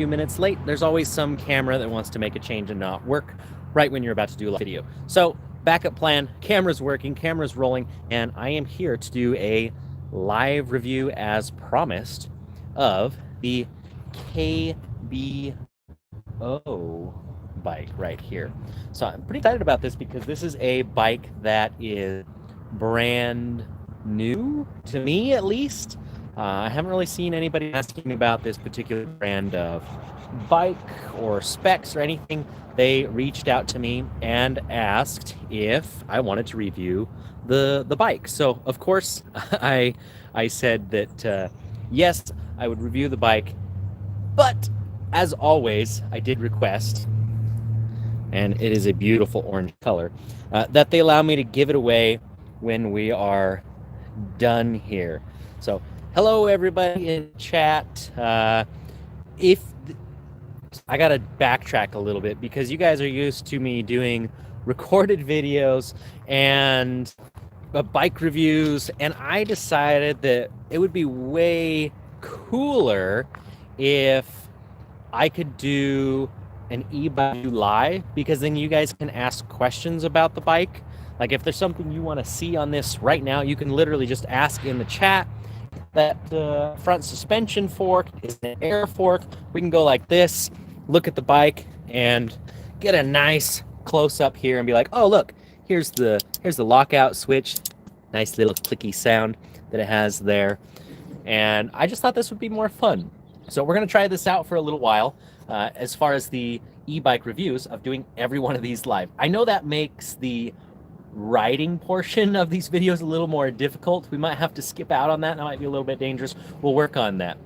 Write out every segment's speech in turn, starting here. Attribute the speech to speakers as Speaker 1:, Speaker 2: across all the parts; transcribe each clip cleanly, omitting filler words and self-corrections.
Speaker 1: few minutes late, there's always some camera that wants to make a change and not work right when you're about to do a video. So backup plan, camera's working, camera's rolling, and I am here to do a live review as promised of the KBO bike right here. So I'm pretty excited about this because this is a bike that is brand new to me, at least. I haven't really seen anybody asking about this particular brand of bike or specs or anything. They reached out to me and asked if I wanted to review the bike. So of course I said that yes, I would review the bike, but as always, I did request, and it is a beautiful orange color, that they allow me to give it away when we are done here. So hello everybody in chat. If I gotta backtrack a little bit because you guys are used to me doing recorded videos and bike reviews, and I decided that it would be way cooler if I could do an e-bike live, because then you guys can ask questions about the bike. Like if there's something you want to see on this right now, you can literally just ask in the chat. That front suspension fork is an air fork. We can go like this, look at the bike, and get a nice close up here and be like, oh look, here's the lockout switch. Nice little clicky sound that it has there. And I just thought this would be more fun. So we're gonna try this out for a little while. As far as the e-bike reviews of doing every one of these live. I know that makes the riding portion of these videos a little more difficult. We might have to skip out on that. That might be a little bit dangerous. We'll work on that.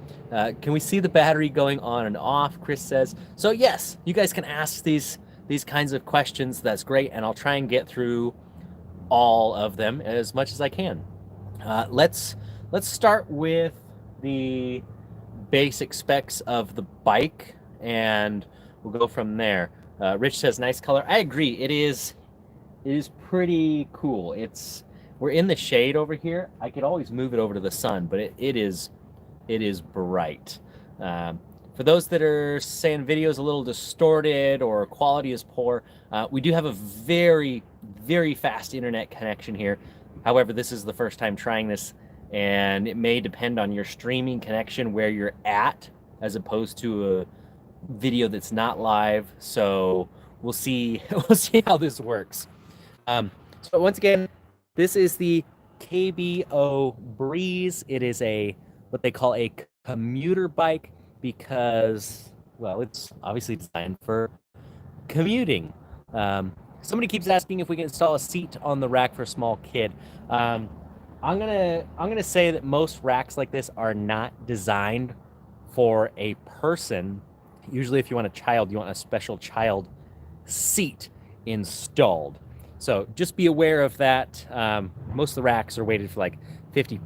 Speaker 1: Can we see the battery going on and off? Chris says. So yes, you guys can ask these kinds of questions. That's great, and I'll try and get through all of them as much as I can. Let's start with the basic specs of the bike, and we'll go from there. Rich says nice color. I agree. It is pretty cool. We're in the shade over here. I could always move it over to the sun, but it is bright. For those that are saying video's a little distorted or quality is poor, we do have a very, very fast internet connection here. However, this is the first time trying this, and it may depend on your streaming connection where you're at, as opposed to a video that's not live. So we'll see how this works. So once again, this is the KBO Breeze. It is what they call a commuter bike because, well, it's obviously designed for commuting. Somebody keeps asking if we can install a seat on the rack for a small kid. I'm gonna say that most racks like this are not designed for a person. Usually, if you want a child, you want a special child seat installed. So just be aware of that. Most of the racks are rated for like 50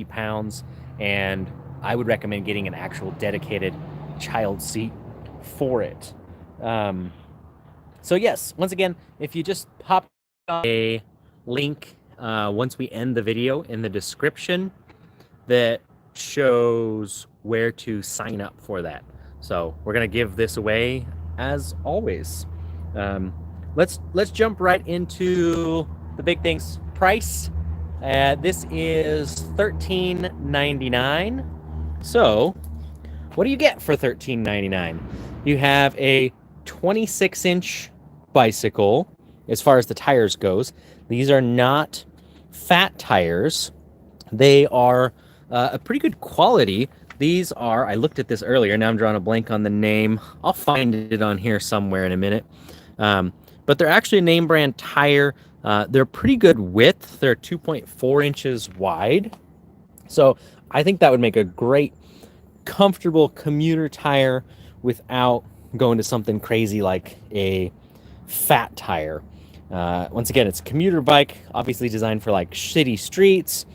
Speaker 1: pounds, and I would recommend getting an actual dedicated child seat for it. So yes, once again, if you just pop a link once we end the video in the description that shows where to sign up for that. So we're gonna give this away as always. Let's jump right into the big things. Price. This is $13.99. So what do you get for $13.99? You have a 26-inch bicycle as far as the tires goes. These are not fat tires. They are a pretty good quality. These are, I looked at this earlier, now I'm drawing a blank on the name. I'll find it on here somewhere in a minute. But they're actually a name brand tire. They're pretty good width. They're 2.4 inches wide. So I think that would make a great, comfortable commuter tire without going to something crazy like a fat tire. Once again, it's a commuter bike, obviously designed for like city streets.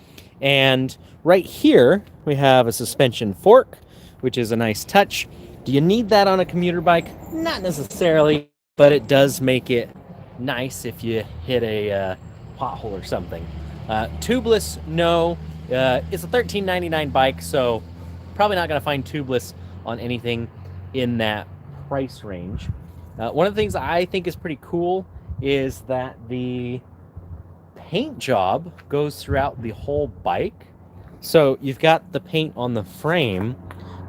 Speaker 1: And right here, we have a suspension fork, which is a nice touch. Do you need that on a commuter bike? Not necessarily, but it does make it nice if you hit a pothole or something. Tubeless, no. It's a $13.99 bike, so probably not going to find tubeless on anything. in that price range. One of the things I think is pretty cool is that the paint job goes throughout the whole bike. So you've got the paint on the frame,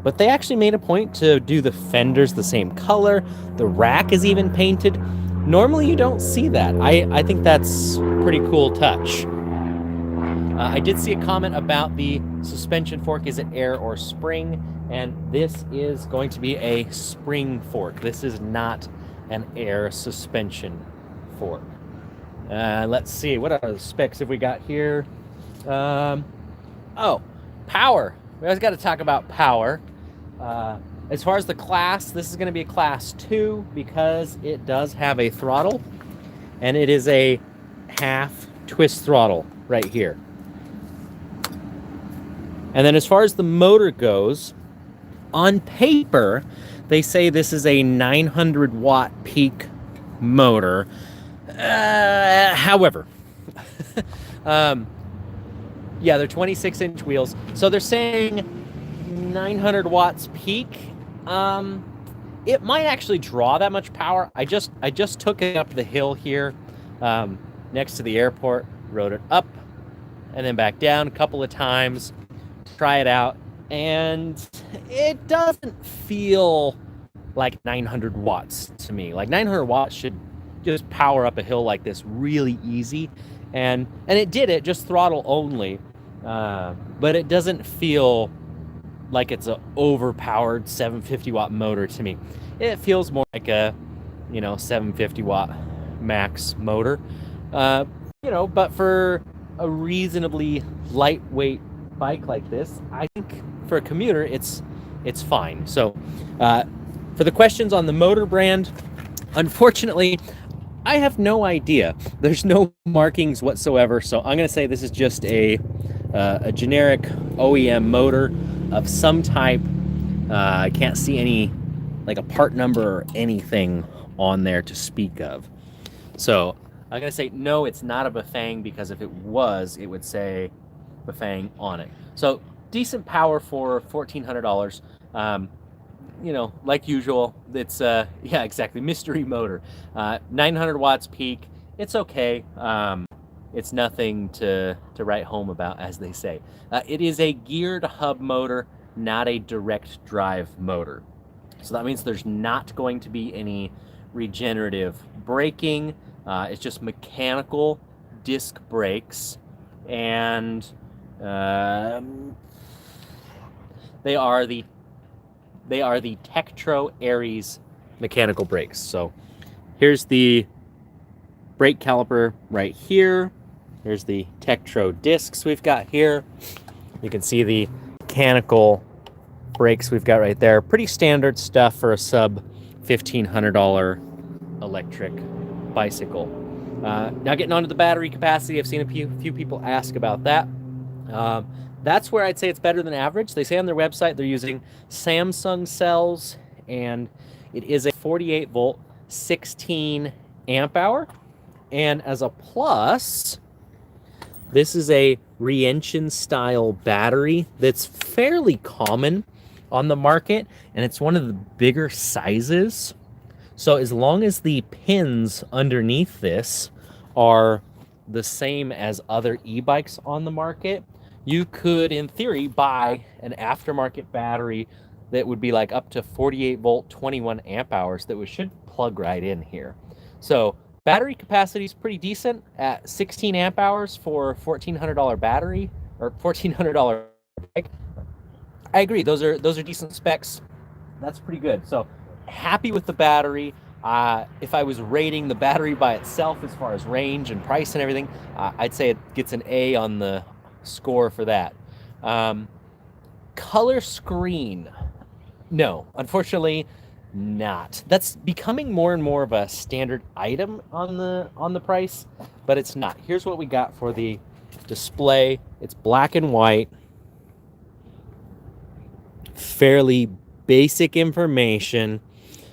Speaker 1: but they actually made a point to do the fenders the same color. The rack is even painted. Normally you don't see that. I think that's a pretty cool touch. I did see a comment about the suspension fork. Is it air or spring? And this is going to be a spring fork. This is not an air suspension fork. Let's see, what other specs have we got here? Oh, power. We always got to talk about power. As far as the class, this is going to be a class 2 because it does have a throttle, and it is a half twist throttle right here. And then as far as the motor goes, on paper, they say this is a 900 watt peak motor. However, yeah, they're 26-inch wheels. So they're saying 900 watts peak. It might actually draw that much power. I just took it up the hill here, next to the airport, rode it up and then back down a couple of times, try it out, and it doesn't feel like 900 watts to me. Like 900 watts should just power up a hill like this really easy, and it did it, just throttle only, but it doesn't feel like it's a overpowered 750 watt motor to me. It feels more like a 750 watt max motor, but for a reasonably lightweight bike like this, I think for a commuter it's fine. So for the questions on the motor brand, unfortunately I have no idea. There's no markings whatsoever, so I'm going to say this is just a generic OEM motor of some type. I can't see any, like a part number or anything on there to speak of. So I'm going to say no, it's not a Bafang, because if it was, it would say Bafang on it. So decent power for $1,400. Like usual, it's yeah, exactly, mystery motor. 900 watts peak. It's okay. It's nothing to write home about, as they say. It is a geared hub motor, not a direct drive motor. So that means there's not going to be any regenerative braking. It's just mechanical disc brakes, and they are the Tektro Aries mechanical brakes. So here's the brake caliper right here. Here's the Tektro discs we've got here. You can see the mechanical brakes we've got right there. Pretty standard stuff for a sub $1,500 electric bicycle. Now getting onto the battery capacity, I've seen a few people ask about that. That's where I'd say it's better than average. They say on their website they're using Samsung cells, and it is a 48 volt, 16 amp hour. And as a plus, this is a Rienshin style battery that's fairly common on the market, and it's one of the bigger sizes. So as long as the pins underneath this are the same as other e-bikes on the market, you could, in theory, buy an aftermarket battery that would be like up to 48 volt, 21 amp hours that should plug right in here. So battery capacity is pretty decent at 16 amp hours for $1,400 battery, or $1,400 bike. I agree, those are decent specs. That's pretty good. So happy with the battery. If I was rating the battery by itself as far as range and price and everything, I'd say it gets an A on the score for that. Color screen, no, unfortunately not. That's becoming more and more of a standard item on the price, but it's not. Here's what we got for the display. It's black and white, fairly basic information,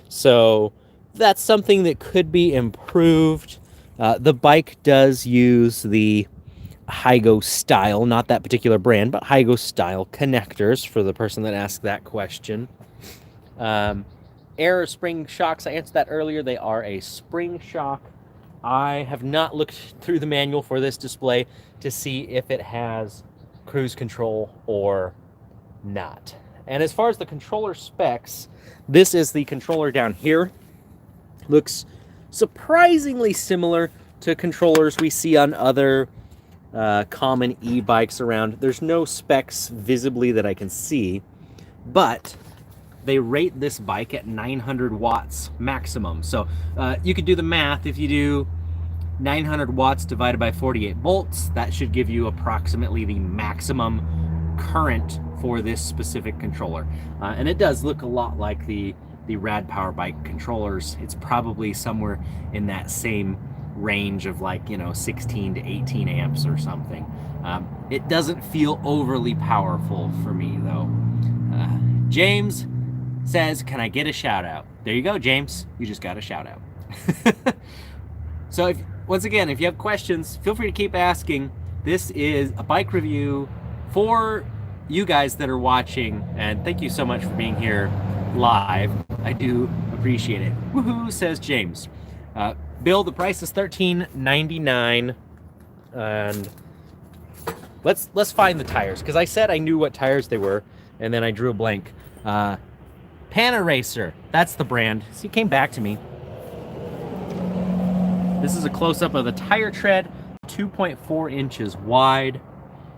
Speaker 1: so that's something that could be improved. The bike does use the Hygo style, not that particular brand, but Hygo style connectors, for the person that asked that question. air or spring shocks, I answered that earlier. They are a spring shock. I have not looked through the manual for this display to see if it has cruise control or not. And as far as the controller specs, this is the controller down here. Looks surprisingly similar to controllers we see on other common e-bikes around. There's no specs visibly that I can see, but they rate this bike at 900 watts maximum. So you could do the math. If you do 900 watts divided by 48 volts, that should give you approximately the maximum current for this specific controller. And it does look a lot like the Rad Power Bike controllers. It's probably somewhere in that same range of, like, 16 to 18 amps or something. It doesn't feel overly powerful for me though. James says, can I get a shout out? There you go, James. You just got a shout out. So once again, if you have questions, feel free to keep asking. This is a bike review for you guys that are watching, and thank you so much for being here live. I do appreciate it. Woohoo, says James. Bill, the price is $13.99, and let's find the tires, because I said I knew what tires they were, and then I drew a blank. Panaracer, that's the brand. See, it came back to me. This is a close-up of the tire tread, 2.4 inches wide.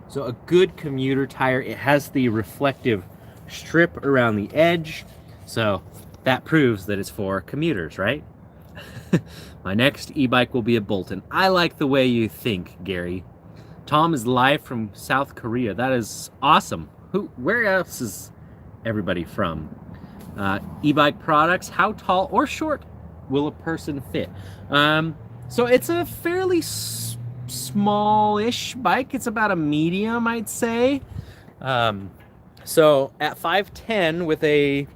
Speaker 1: So a good commuter tire. It has the reflective strip around the edge. So that proves that it's for commuters, right? My next e-bike will be a Bolton. I like the way you think, Gary. Tom is live from South Korea. That is awesome. Where else is everybody from? E-bike products. How tall or short will a person fit? So it's a fairly smallish bike. It's about a medium, I'd say. So at 5'10" with a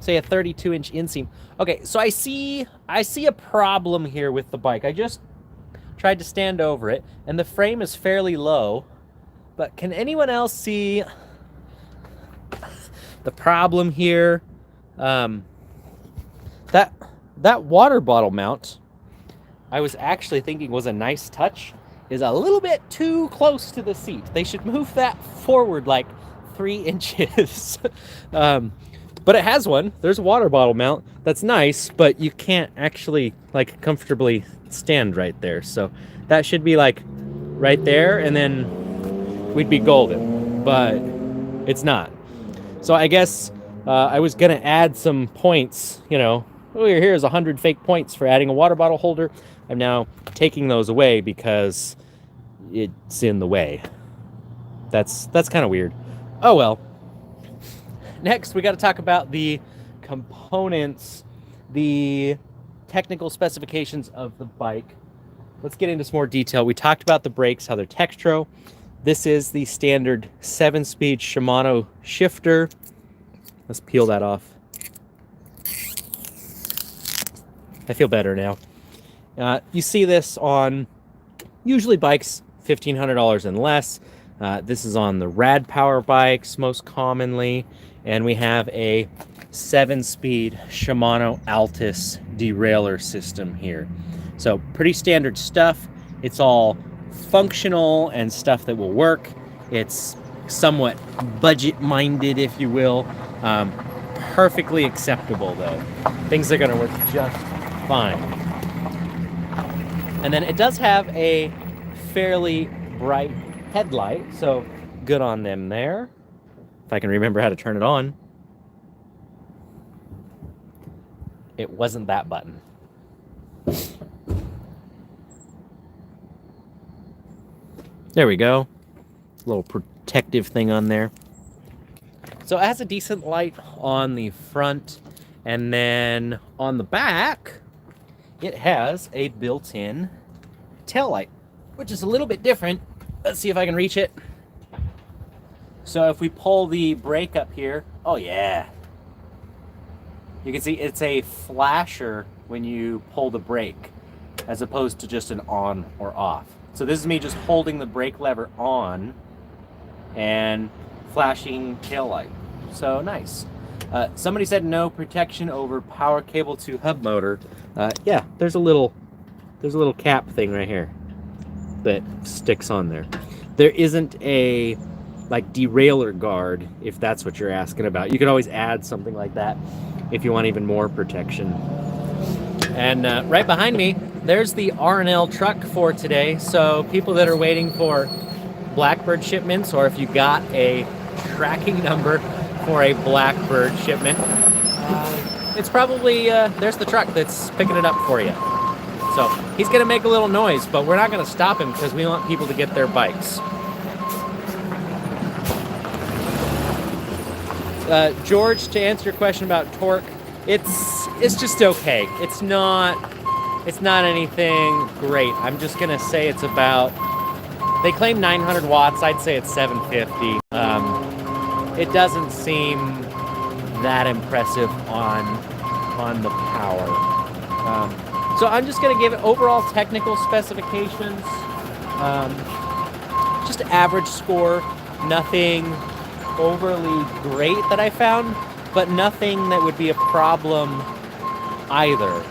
Speaker 1: 32-inch inseam. Okay, so I see a problem here with the bike. I just tried to stand over it, and the frame is fairly low. But can anyone else see the problem here? That water bottle mount, I was actually thinking was a nice touch, is a little bit too close to the seat. They should move that forward like 3 inches. But it has one. There's a water bottle mount. That's nice, but you can't actually like comfortably stand right there. So that should be like right there, and then we'd be golden, but it's not. So I guess I was gonna add some points, here's 100 fake points for adding a water bottle holder. I'm now taking those away because it's in the way. That's kind of weird. Oh well. Next, we got to talk about the components, the technical specifications of the bike. Let's get into some more detail. We talked about the brakes, how they're Textro. This is the standard 7-speed Shimano shifter. Let's peel that off. I feel better now. You see this on usually bikes $1,500 and less. This is on the Rad Power bikes most commonly. And we have a 7-speed Shimano Altus derailleur system here. So pretty standard stuff. It's all functional and stuff that will work. It's somewhat budget-minded, if you will. Perfectly acceptable, though. Things are going to work just fine. And then it does have a fairly bright headlight, so good on them there. If I can remember how to turn it on. It wasn't that button. There we go. Little protective thing on there. So it has a decent light on the front, and then on the back, it has a built-in tail light, which is a little bit different. Let's see if I can reach it. So if we pull the brake up here, oh yeah. You can see it's a flasher when you pull the brake, as opposed to just an on or off. So this is me just holding the brake lever on and flashing tail light. So nice. Somebody said no protection over power cable to hub motor. Yeah, there's a little cap thing right here that sticks on there. There isn't a like derailleur guard, if that's what you're asking about. You could always add something like that if you want even more protection. And right behind me, there's the R&L truck for today. So people that are waiting for Blackbird shipments, or if you got a tracking number for a Blackbird shipment, it's probably, there's the truck that's picking it up for you. So he's gonna make a little noise, but we're not gonna stop him because we want people to get their bikes. George, to answer your question about torque, it's just okay. It's not anything great. I'm just gonna say it's about, they claim 900 watts. I'd say it's 750. It doesn't seem that impressive on the power. So I'm just gonna give it overall technical specifications. Just average score, nothing overly great that I found, but nothing that would be a problem either.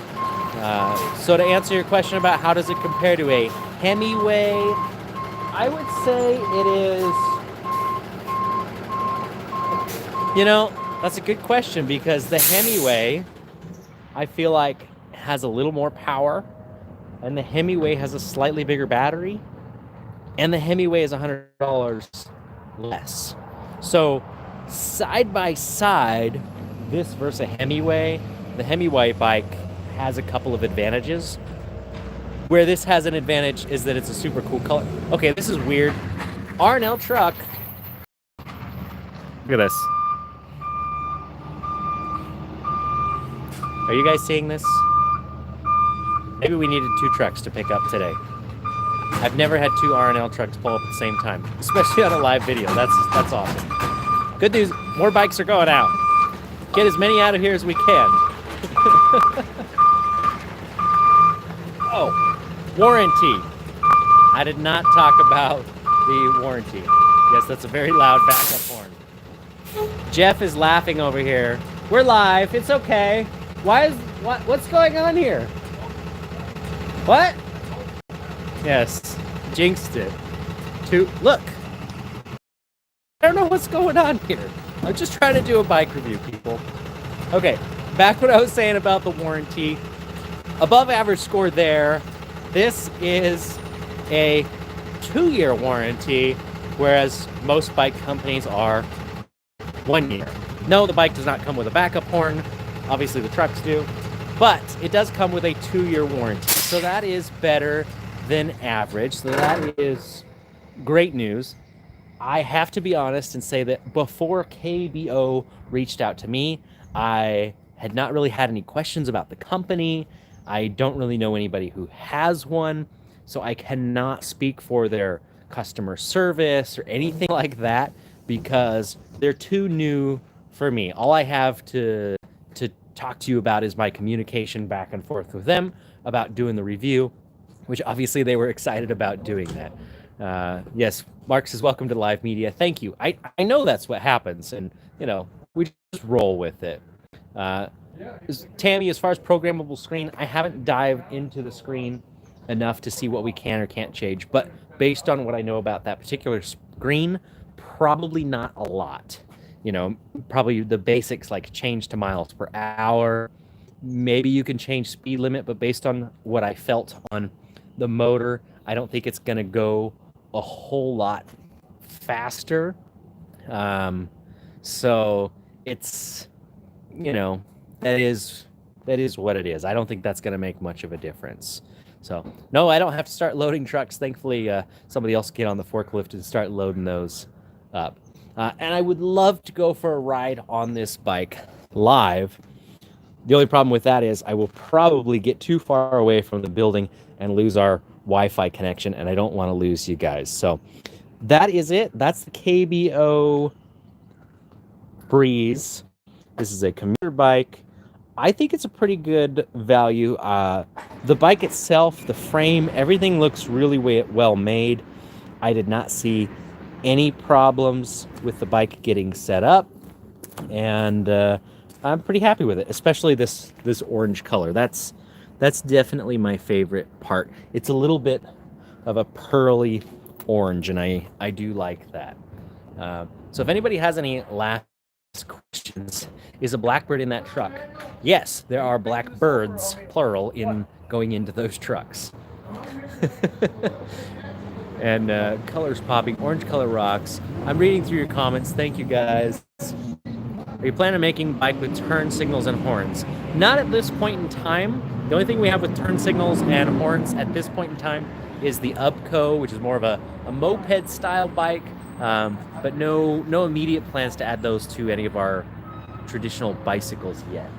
Speaker 1: So to answer your question about how does it compare to a Hemiway, I would say it is, you know, that's a good question, because the Hemiway, I feel like, has a little more power, and the Hemiway has a slightly bigger battery, and the Hemiway is $100 less. So side by side, this versus a Hemiway, the Hemiway bike has a couple of advantages. Where this has an advantage is that it's a super cool color. Okay, this is weird. R&L truck. Look at this. Are you guys seeing this? Maybe we needed 2 trucks to pick up today. I've never had 2 R&L trucks pull up at the same time, especially on a live video. That's awesome. Good news, more bikes are going out. Get as many out of here as we can. Oh, warranty. I did not talk about the warranty. Yes, that's a very loud backup horn. Jeff is laughing over here. We're live, it's okay. What's going on here? What? Yes, jinxed it. Look. I don't know what's going on here. I'm just trying to do a bike review, people. Okay, back what I was saying about the warranty. Above average score there. This is a 2-year warranty, whereas most bike companies are 1 year. No, the bike does not come with a backup horn. Obviously the trucks do. But it does come with a 2-year warranty. So that is better than average. So that is great news. I have to be honest and say that before KBO reached out to me, I had not really had any questions about the company. I don't really know anybody who has one, so I cannot speak for their customer service or anything like that because they're too new for me. All I have to talk to you about is my communication back and forth with them about doing the review, which obviously they were excited about doing that. Yes, Mark says, welcome to live media. Thank you. I know that's what happens, and, you know, we just roll with it. Tammy, as far as programmable screen, I haven't dived into the screen enough to see what we can or can't change, but based on what I know about that particular screen, probably not a lot. You know, probably the basics like change to miles per hour. Maybe you can change speed limit, but based on what I felt on the motor, I don't think it's going to go a whole lot faster. So it's, you know, that is what it is. I don't think that's going to make much of a difference. So no, I don't have to start loading trucks. Thankfully, somebody else can get on the forklift and start loading those up. And I would love to go for a ride on this bike live. The only problem with that is I will probably get too far away from the building and lose our Wi-Fi connection, and I don't want to lose you guys. So that is it. That's the KBO Breeze. This is a commuter bike. I think it's a pretty good value. The bike itself, the frame, everything looks really well made. I did not see any problems with the bike getting set up. and I'm pretty happy with it, especially this orange color. That's definitely my favorite part. It's a little bit of a pearly orange, and I do like that. So if anybody has any last questions, is a blackbird in that truck? Yes, there are blackbirds, plural, in going into those trucks. And colors popping, orange color rocks. I'm reading through your comments. Thank you guys. Are you planning on making bike with turn signals and horns? Not at this point in time. The only thing we have with turn signals and horns at this point in time is the Ubco, which is more of a moped style bike, but no immediate plans to add those to any of our traditional bicycles yet.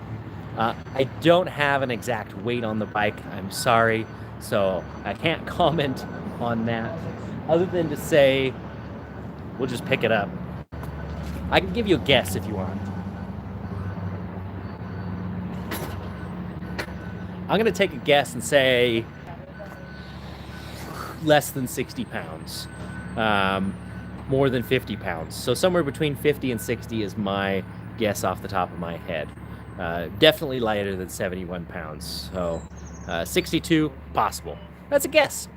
Speaker 1: I don't have an exact weight on the bike, I'm sorry, so I can't comment on that, other than to say we'll just pick it up. I can give you a guess if you want. I'm gonna take a guess and say less than 60 pounds, more than 50 pounds. So somewhere between 50 and 60 is my guess off the top of my head. Definitely lighter than 71 pounds. So 62, possible. That's a guess.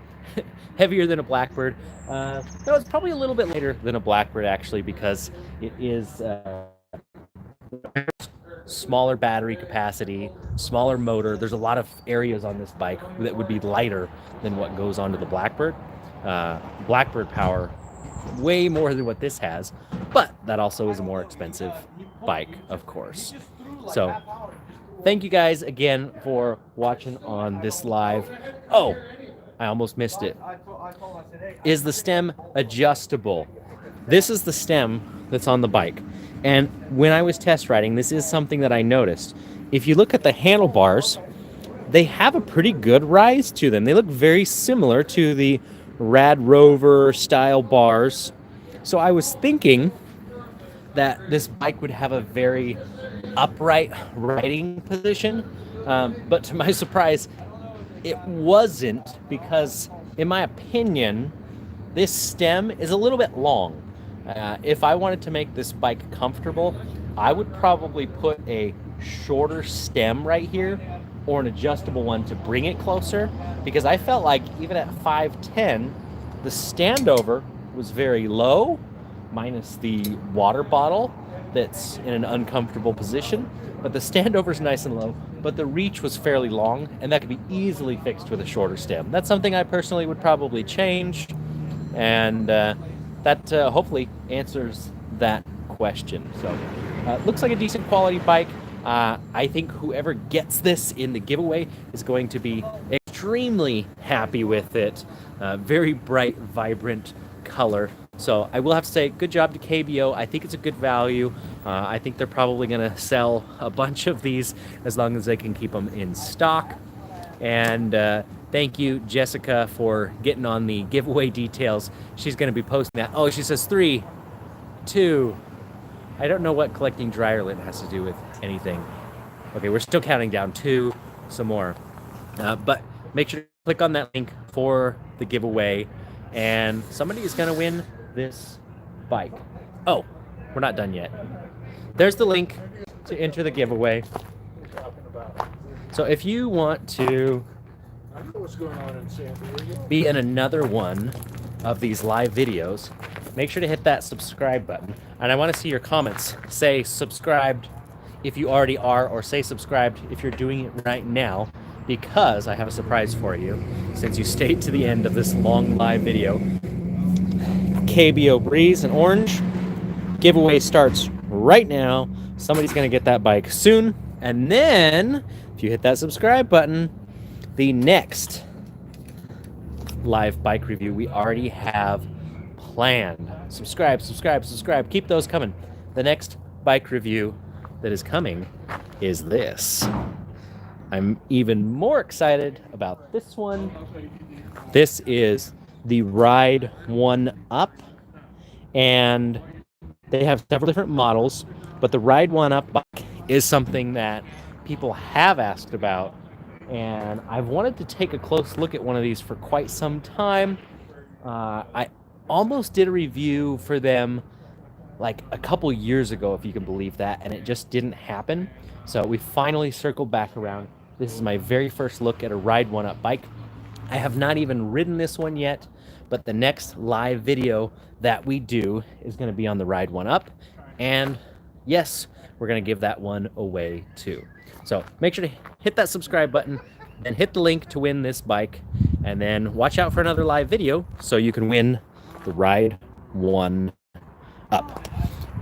Speaker 1: Heavier than a blackbird. No, it's probably a little bit lighter than a blackbird actually, because it is smaller battery capacity, smaller motor. There's a lot of areas on this bike that would be lighter than what goes onto the Blackbird. Blackbird power, way more than what this has, but that also is a more expensive bike, of course. So thank you guys again for watching on this live. Oh, I almost missed it. Is the stem adjustable? This is the stem that's on the bike. And when I was test riding, this is something that I noticed. If you look at the handlebars, they have a pretty good rise to them. They look very similar to the Rad Rover style bars. So I was thinking that this bike would have a very upright riding position. But to my surprise, it wasn't, because in my opinion, this stem is a little bit long. If I wanted to make this bike comfortable, I would probably put a shorter stem right here, or an adjustable one to bring it closer, because I felt like even at 5'10", the standover was very low, minus the water bottle that's in an uncomfortable position, but the standover's nice and low, but the reach was fairly long, and that could be easily fixed with a shorter stem. That's something I personally would probably change, and that hopefully answers that question. So looks like a decent quality bike. I think whoever gets this in the giveaway is going to be extremely happy with it. Very bright, vibrant color. So I will have to say, good job to KBO. I think it's a good value. I think they're probably going to sell a bunch of these as long as they can keep them in stock. And thank you, Jessica, for getting on the giveaway details. She's going to be posting that. Oh, she says 3, 2. I don't know what collecting dryer lint has to do with anything. Okay, we're still counting down. 2, some more. But make sure to click on that link for the giveaway, and somebody is going to win this bike. Oh, we're not done yet. There's the link to enter the giveaway. So if you want to be in another one of these live videos, make sure to hit that subscribe button. And I want to see your comments. Say subscribed if you already are, or say subscribed if you're doing it right now, because I have a surprise for you since you stayed to the end of this long live video. KBO Breeze in orange. Giveaway starts right now. Somebody's going to get that bike soon. And then, if you hit that subscribe button, the next live bike review we already have planned. Subscribe, subscribe, subscribe. Keep those coming. The next bike review that is coming is this. I'm even more excited about this one. This is the Ride 1 Up, and they have several different models, but the Ride 1 Up bike is something that people have asked about, and I've wanted to take a close look at one of these for quite some time. I almost did a review for them like a couple years ago, if you can believe that, and it just didn't happen. So we finally circled back around. This is my very first look at a Ride One Up bike. I have not even ridden this one yet, but the next live video that we do is going to be on the Ride One Up, and yes, we're going to give that one away too. So make sure to hit that subscribe button, then hit the link to win this bike, and then watch out for another live video so you can win the Ride One Up.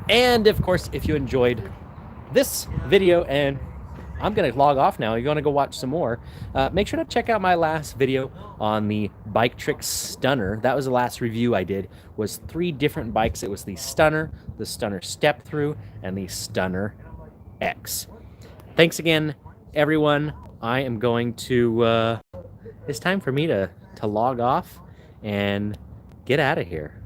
Speaker 1: And of course, if you enjoyed this video, and I'm gonna log off now, you're gonna go watch some more, make sure to check out my last video on the Bike Trick Stunner. That was the last review I did, was 3 different bikes. It was the Stunner Step Through, and the Stunner X. Thanks again, everyone. I am going to, it's time for me to log off and get out of here.